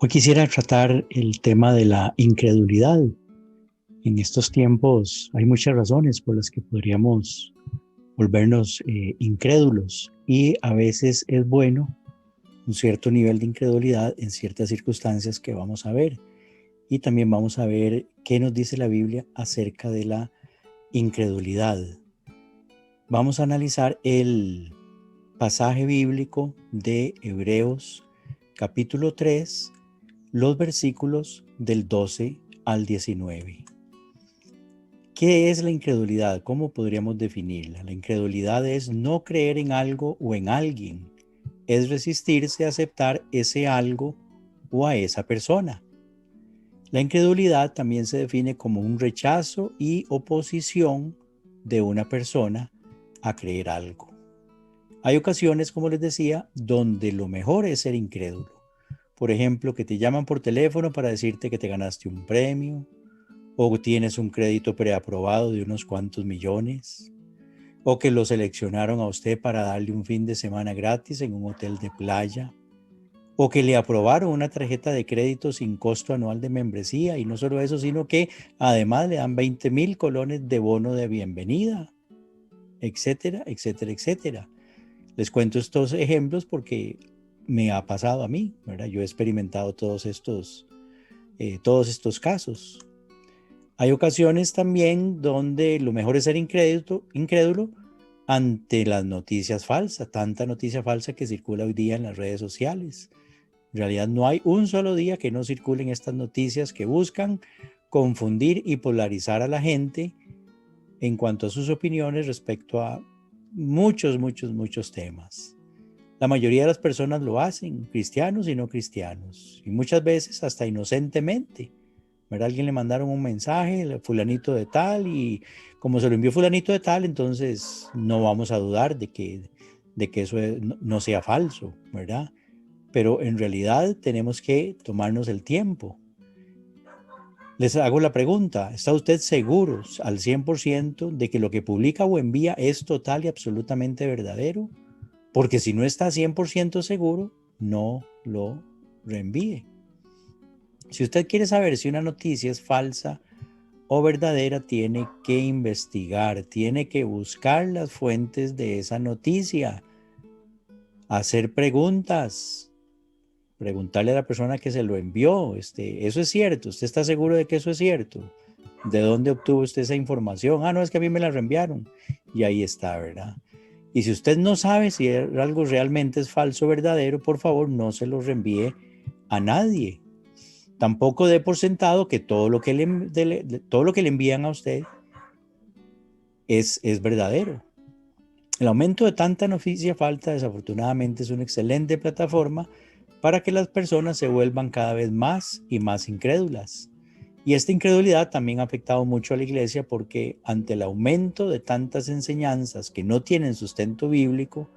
Hoy quisiera tratar el tema de la incredulidad. En estos tiempos hay muchas razones por las que podríamos volvernos incrédulos y a veces es bueno un cierto nivel de incredulidad en ciertas circunstancias que vamos a ver. Y también vamos a ver qué nos dice la Biblia acerca de la incredulidad. Vamos a analizar el pasaje bíblico de Hebreos capítulo 3, los versículos del 12 al 19. ¿Qué es la incredulidad? ¿Cómo podríamos definirla? La incredulidad es no creer en algo o en alguien. Es resistirse a aceptar ese algo o a esa persona. La incredulidad también se define como un rechazo y oposición de una persona a creer algo. Hay ocasiones, como les decía, donde lo mejor es ser incrédulo. Por ejemplo, que te llaman por teléfono para decirte que te ganaste un premio, o tienes un crédito preaprobado de unos cuantos millones, o que lo seleccionaron a usted para darle un fin de semana gratis en un hotel de playa, o que le aprobaron una tarjeta de crédito sin costo anual de membresía, y no solo eso, sino que además le dan 20,000 colones de bono de bienvenida, etcétera, etcétera, etcétera. Les cuento estos ejemplos porque me ha pasado a mí, ¿verdad? Yo he experimentado todos estos casos. Hay ocasiones también donde lo mejor es ser incrédulo ante las noticias falsas, tanta noticia falsa que circula hoy día en las redes sociales. En realidad no hay un solo día que no circulen estas noticias que buscan confundir y polarizar a la gente en cuanto a sus opiniones respecto a muchos temas. La mayoría de las personas lo hacen, cristianos y no cristianos, y muchas veces hasta inocentemente. ¿Verdad? Alguien le mandaron un mensaje, fulanito de tal, y como se lo envió fulanito de tal, entonces no vamos a dudar de que eso no sea falso, ¿verdad? Pero en realidad tenemos que tomarnos el tiempo. Les hago la pregunta, ¿está usted seguro al 100% de que lo que publica o envía es total y absolutamente verdadero? Porque si no está 100% seguro, no lo reenvíe. Si usted quiere saber si una noticia es falsa o verdadera, tiene que investigar, tiene que buscar las fuentes de esa noticia, hacer preguntas, preguntarle a la persona que se lo envió, ¿eso es cierto? ¿Usted está seguro de que eso es cierto? ¿De dónde obtuvo usted esa información? No, es que a mí me la reenviaron. Y ahí está, ¿verdad? Y si usted no sabe si algo realmente es falso o verdadero, por favor, no se lo reenvíe a nadie. Tampoco dé por sentado que todo lo que le envían a usted es verdadero. El aumento de tanta noticia falsa, desafortunadamente, es una excelente plataforma para que las personas se vuelvan cada vez más y más incrédulas. Y esta incredulidad también ha afectado mucho a la iglesia porque ante el aumento de tantas enseñanzas que no tienen sustento bíblico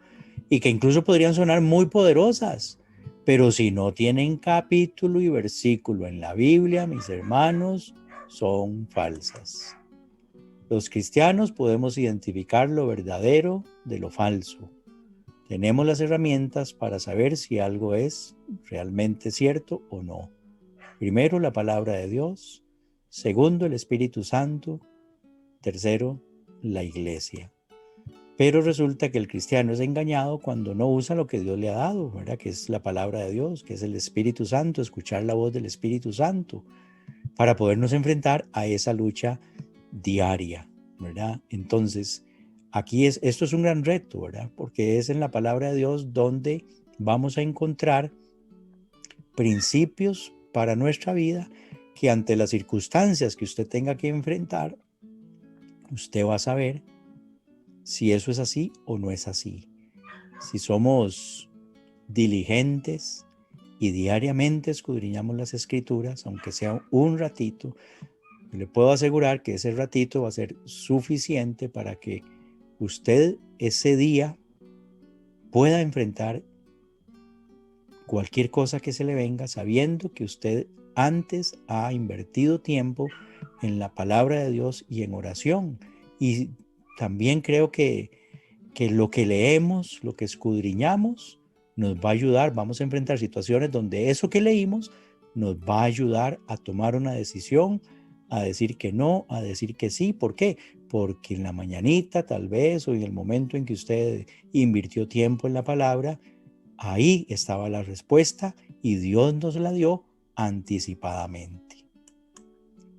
y que incluso podrían sonar muy poderosas, pero si no tienen capítulo y versículo en la Biblia, mis hermanos, son falsas. Los cristianos podemos identificar lo verdadero de lo falso. Tenemos las herramientas para saber si algo es realmente cierto o no. Primero, la palabra de Dios. Segundo, el Espíritu Santo. Tercero, la iglesia. Pero resulta que el cristiano es engañado cuando no usa lo que Dios le ha dado, ¿verdad? Que es la palabra de Dios, que es el Espíritu Santo, escuchar la voz del Espíritu Santo, para podernos enfrentar a esa lucha diaria, ¿verdad? Entonces, esto es un gran reto, ¿verdad? Porque es en la palabra de Dios donde vamos a encontrar principios para nuestra vida que ante las circunstancias que usted tenga que enfrentar, usted va a saber si eso es así o no es así. Si somos diligentes y diariamente escudriñamos las escrituras, aunque sea un ratito, le puedo asegurar que ese ratito va a ser suficiente para que usted ese día pueda enfrentar cualquier cosa que se le venga, sabiendo que usted antes ha invertido tiempo en la palabra de Dios y en oración. Y también creo que lo que leemos, lo que escudriñamos, nos va a ayudar. Vamos a enfrentar situaciones donde eso que leímos nos va a ayudar a tomar una decisión, a decir que no, a decir que sí. ¿Por qué? Porque en la mañanita tal vez o en el momento en que usted invirtió tiempo en la palabra, ahí estaba la respuesta y Dios nos la dio anticipadamente.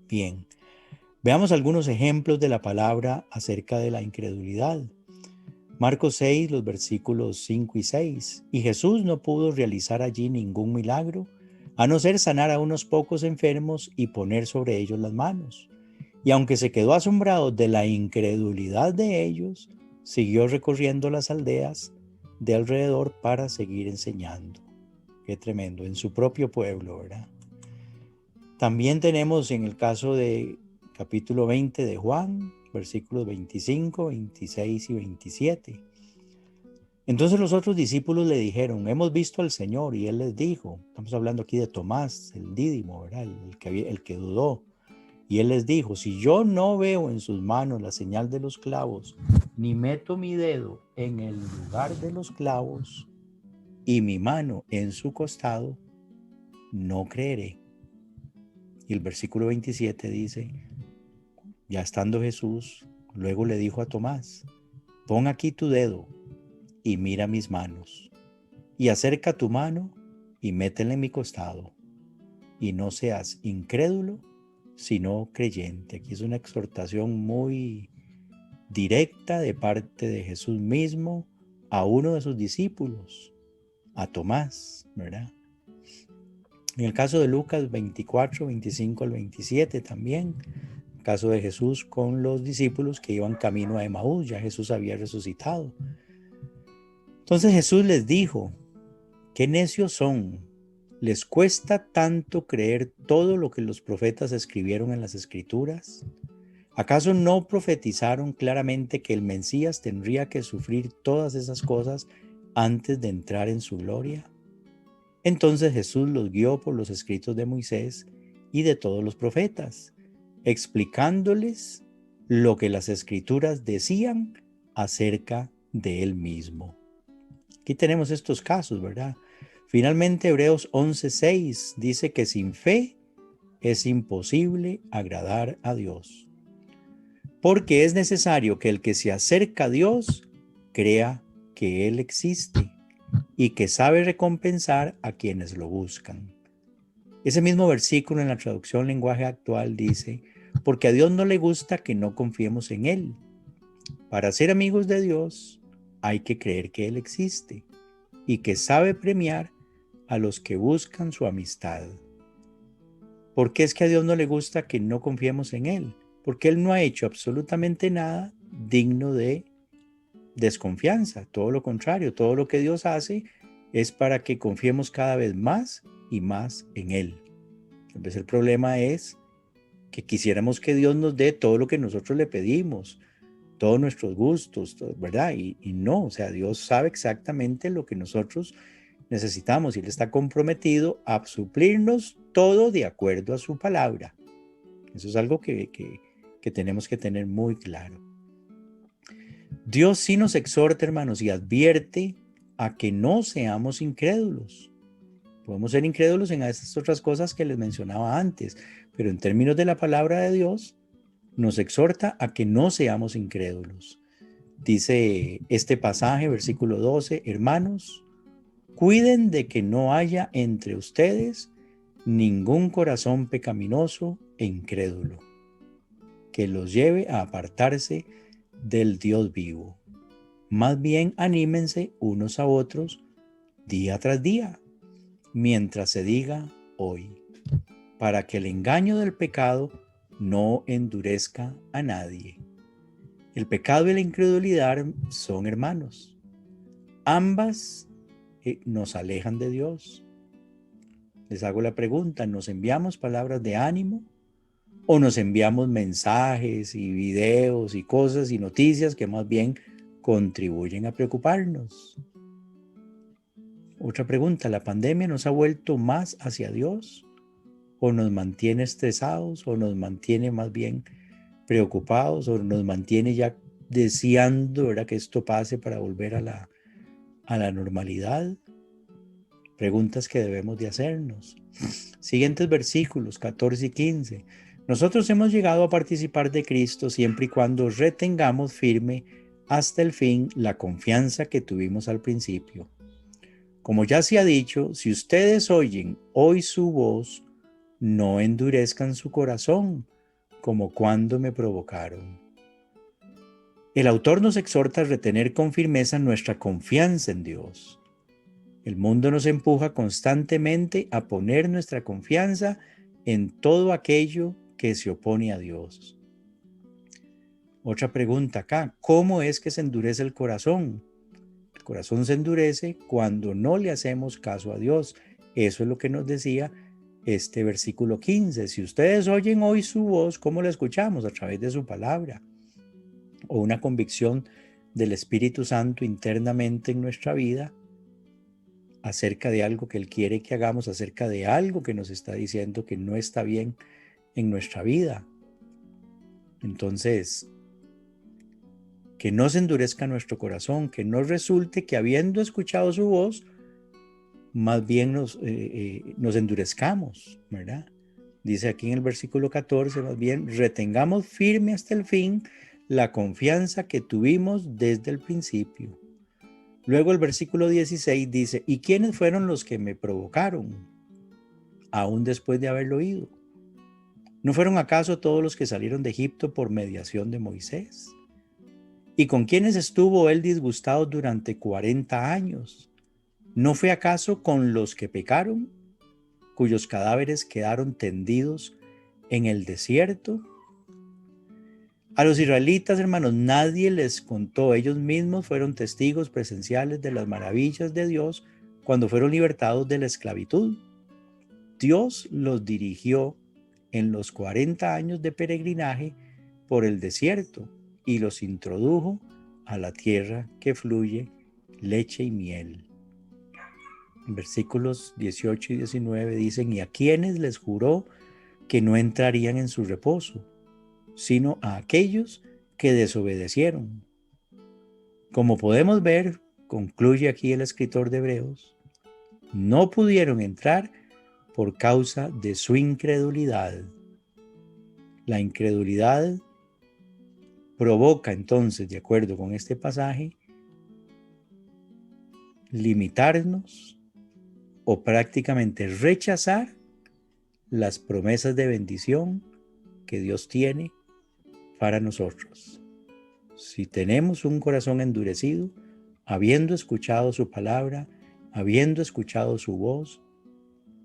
Bien, veamos algunos ejemplos de la palabra acerca de la incredulidad. Marcos 6, los versículos 5 y 6. Y Jesús no pudo realizar allí ningún milagro, a no ser sanar a unos pocos enfermos y poner sobre ellos las manos. Y aunque se quedó asombrado de la incredulidad de ellos, siguió recorriendo las aldeas de alrededor para seguir enseñando. Qué tremendo, en su propio pueblo, ¿verdad? También tenemos en el caso de capítulo 20 de Juan, versículos 25, 26 y 27. Entonces los otros discípulos le dijeron, hemos visto al Señor, y él les dijo, estamos hablando aquí de Tomás, el dídimo, ¿verdad? El que dudó, y él les dijo, si yo no veo en sus manos la señal de los clavos, ni meto mi dedo en el lugar de los clavos, y mi mano en su costado, no creeré. Y el versículo 27 dice, ya estando Jesús, luego le dijo a Tomás, pon aquí tu dedo y mira mis manos, y acerca tu mano y métela en mi costado, y no seas incrédulo, sino creyente. Aquí es una exhortación muy directa de parte de Jesús mismo a uno de sus discípulos, a Tomás, ¿verdad? En el caso de Lucas 24, 25 al 27 también, el caso de Jesús con los discípulos que iban camino a Emaús, ya Jesús había resucitado. Entonces Jesús les dijo, qué necios son, ¿les cuesta tanto creer todo lo que los profetas escribieron en las Escrituras? ¿Acaso no profetizaron claramente que el Mesías tendría que sufrir todas esas cosas antes de entrar en su gloria? Entonces Jesús los guió por los escritos de Moisés y de todos los profetas, explicándoles lo que las Escrituras decían acerca de él mismo. Aquí tenemos estos casos, ¿verdad? Finalmente, Hebreos 11:6 dice que sin fe es imposible agradar a Dios, porque es necesario que el que se acerca a Dios crea que Él existe y que sabe recompensar a quienes lo buscan. Ese mismo versículo en la traducción lenguaje actual dice, porque a Dios no le gusta que no confiemos en Él. Para ser amigos de Dios hay que creer que Él existe y que sabe premiar a los que buscan su amistad. ¿Por qué es que a Dios no le gusta que no confiemos en Él? Porque Él no ha hecho absolutamente nada digno de desconfianza. Todo lo contrario, todo lo que Dios hace es para que confiemos cada vez más y más en Él. Tal vez el problema es que quisiéramos que Dios nos dé todo lo que nosotros le pedimos, todos nuestros gustos, ¿verdad? Y no, o sea, Dios sabe exactamente lo que nosotros necesitamos y Él está comprometido a suplirnos todo de acuerdo a su palabra. Eso es algo que tenemos que tener muy claro. Dios sí nos exhorta, hermanos, y advierte a que no seamos incrédulos. Podemos ser incrédulos en esas otras cosas que les mencionaba antes, pero en términos de la palabra de Dios, nos exhorta a que no seamos incrédulos. Dice este pasaje, versículo 12, hermanos, cuiden de que no haya entre ustedes ningún corazón pecaminoso e incrédulo, que los lleve a apartarse del Dios vivo. Más bien anímense unos a otros día tras día, mientras se diga hoy, para que el engaño del pecado no endurezca a nadie. El pecado y la incredulidad son hermanos. Ambas nos alejan de Dios. Les hago la pregunta, ¿nos enviamos palabras de ánimo o nos enviamos mensajes y videos y cosas y noticias que más bien contribuyen a preocuparnos? Otra pregunta, ¿la pandemia nos ha vuelto más hacia Dios o nos mantiene estresados o nos mantiene más bien preocupados o nos mantiene ya deseando, ¿verdad?, que esto pase para volver a la normalidad? Preguntas que debemos de hacernos. Siguientes versículos 14 y 15. Nosotros hemos llegado a participar de Cristo siempre y cuando retengamos firme hasta el fin la confianza que tuvimos al principio. Como ya se ha dicho, si ustedes oyen hoy su voz, no endurezcan su corazón, como cuando me provocaron. El autor nos exhorta a retener con firmeza nuestra confianza en Dios. El mundo nos empuja constantemente a poner nuestra confianza en todo aquello que se opone a Dios. Otra pregunta acá, ¿cómo es que se endurece el corazón? El corazón se endurece cuando no le hacemos caso a Dios. Eso es lo que nos decía este versículo 15. Si ustedes oyen hoy su voz, ¿cómo la escuchamos? A través de su palabra. O una convicción del Espíritu Santo internamente en nuestra vida acerca de algo que Él quiere que hagamos, acerca de algo que nos está diciendo que no está bien en nuestra vida. Entonces, que no se endurezca nuestro corazón, que no resulte que habiendo escuchado su voz, más bien nos endurezcamos, ¿verdad? Dice aquí en el versículo 14, más bien, retengamos firme hasta el fin la confianza que tuvimos desde el principio. Luego el versículo 16 dice, ¿y quiénes fueron los que me provocaron? Aún después de haberlo oído. ¿No fueron acaso todos los que salieron de Egipto por mediación de Moisés? ¿Y con quiénes estuvo él disgustado durante 40 años? ¿No fue acaso con los que pecaron, cuyos cadáveres quedaron tendidos en el desierto? A los israelitas, hermanos, nadie les contó. Ellos mismos fueron testigos presenciales de las maravillas de Dios cuando fueron libertados de la esclavitud. Dios los dirigió en los 40 años de peregrinaje por el desierto y los introdujo a la tierra que fluye leche y miel. En versículos 18 y 19 dicen, y a quienes les juró que no entrarían en su reposo, sino a aquellos que desobedecieron. Como podemos ver, concluye aquí el escritor de Hebreos, no pudieron entrar por causa de su incredulidad. La incredulidad provoca entonces, de acuerdo con este pasaje, limitarnos o prácticamente rechazar las promesas de bendición que Dios tiene para nosotros. Si tenemos un corazón endurecido, habiendo escuchado su palabra, habiendo escuchado su voz,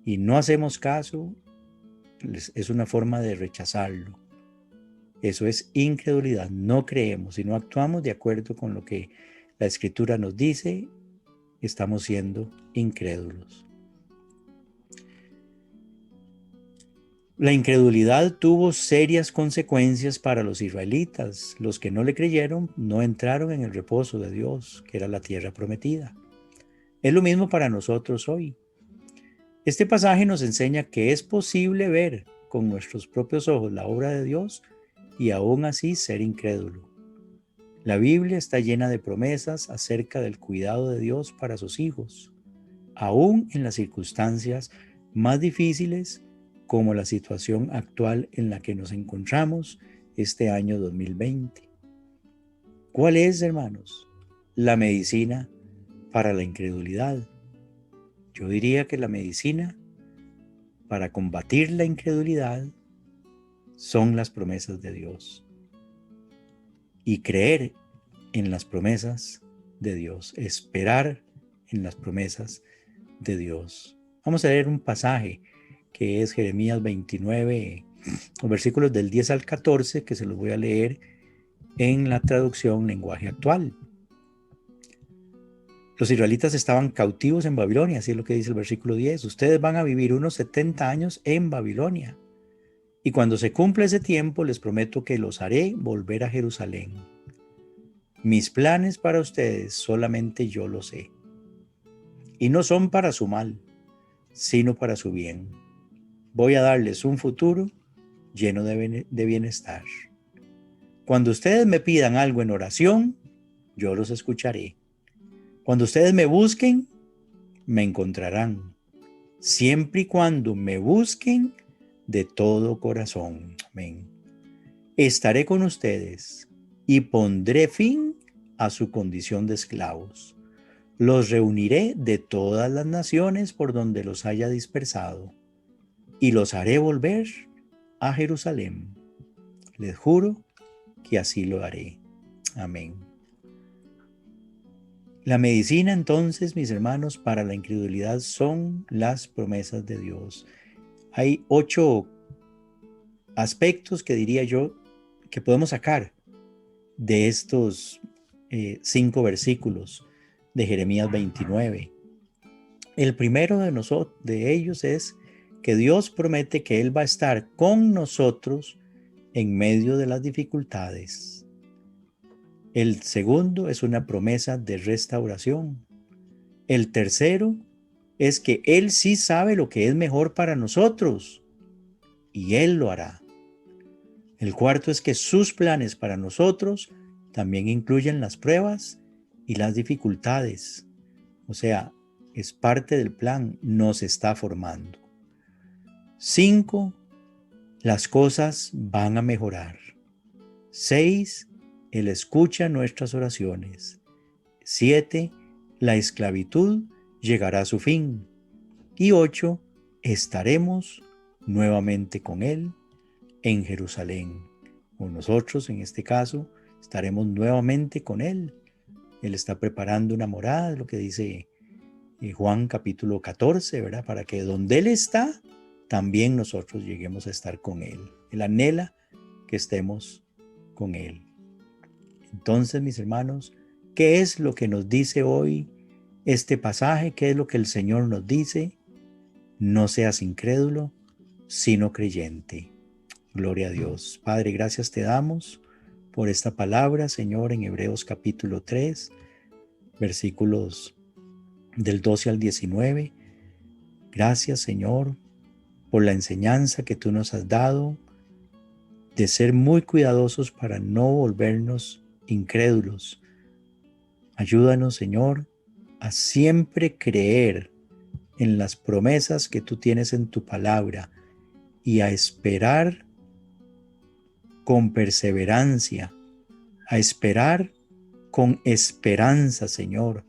y no hacemos caso, es una forma de rechazarlo. Eso es incredulidad. No creemos. Si no actuamos de acuerdo con lo que la Escritura nos dice, estamos siendo incrédulos. La incredulidad tuvo serias consecuencias para los israelitas. Los que no le creyeron no entraron en el reposo de Dios, que era la tierra prometida. Es lo mismo para nosotros hoy. Este pasaje nos enseña que es posible ver con nuestros propios ojos la obra de Dios y aún así ser incrédulo. La Biblia está llena de promesas acerca del cuidado de Dios para sus hijos, aún en las circunstancias más difíciles como la situación actual en la que nos encontramos este año 2020. ¿Cuál es, hermanos, la medicina para la incredulidad? Yo diría que la medicina para combatir la incredulidad son las promesas de Dios y creer en las promesas de Dios, esperar en las promesas de Dios. Vamos a leer un pasaje que es Jeremías 29, los versículos del 10 al 14, que se los voy a leer en la traducción lenguaje actual. Los israelitas estaban cautivos en Babilonia, así es lo que dice el versículo 10. Ustedes van a vivir unos 70 años en Babilonia. Y cuando se cumpla ese tiempo, les prometo que los haré volver a Jerusalén. Mis planes para ustedes solamente yo los sé. Y no son para su mal, sino para su bien. Voy a darles un futuro lleno de bienestar. Cuando ustedes me pidan algo en oración, yo los escucharé. Cuando ustedes me busquen, me encontrarán, siempre y cuando me busquen de todo corazón. Amén. Estaré con ustedes y pondré fin a su condición de esclavos. Los reuniré de todas las naciones por donde los haya dispersado y los haré volver a Jerusalén. Les juro que así lo haré. Amén. La medicina entonces, mis hermanos, para la incredulidad son las promesas de Dios. Hay 8 aspectos que diría yo que podemos sacar de estos 5 versículos de Jeremías 29. El primero de ellos es que Dios promete que Él va a estar con nosotros en medio de las dificultades. El segundo es una promesa de restauración. El tercero es que Él sí sabe lo que es mejor para nosotros y Él lo hará. El cuarto es que sus planes para nosotros también incluyen las pruebas y las dificultades. O sea, es parte del plan, nos está formando. 5, las cosas van a mejorar. 6, Él escucha nuestras oraciones. 7, la esclavitud llegará a su fin. Y 8, estaremos nuevamente con Él en Jerusalén. O nosotros, en este caso, estaremos nuevamente con Él. Él está preparando una morada, es lo que dice Juan capítulo 14, ¿verdad? Para que donde Él está, también nosotros lleguemos a estar con Él. Él anhela que estemos con Él. Entonces, mis hermanos, ¿qué es lo que nos dice hoy este pasaje? ¿Qué es lo que el Señor nos dice? No seas incrédulo, sino creyente. Gloria a Dios. Padre, gracias te damos por esta palabra, Señor, en Hebreos capítulo 3, versículos del 12 al 19. Gracias, Señor, por la enseñanza que tú nos has dado de ser muy cuidadosos para no volvernos incrédulos. Ayúdanos, Señor, a siempre creer en las promesas que tú tienes en tu palabra y a esperar con perseverancia, a esperar con esperanza, Señor,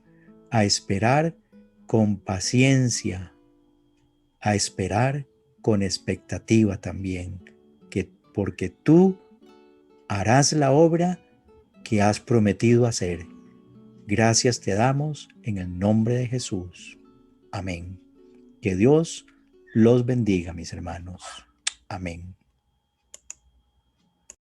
a esperar con paciencia, a esperar con expectativa también, porque tú harás la obra que has prometido hacer. Gracias te damos en el nombre de Jesús. Amén. Que Dios los bendiga, mis hermanos. Amén.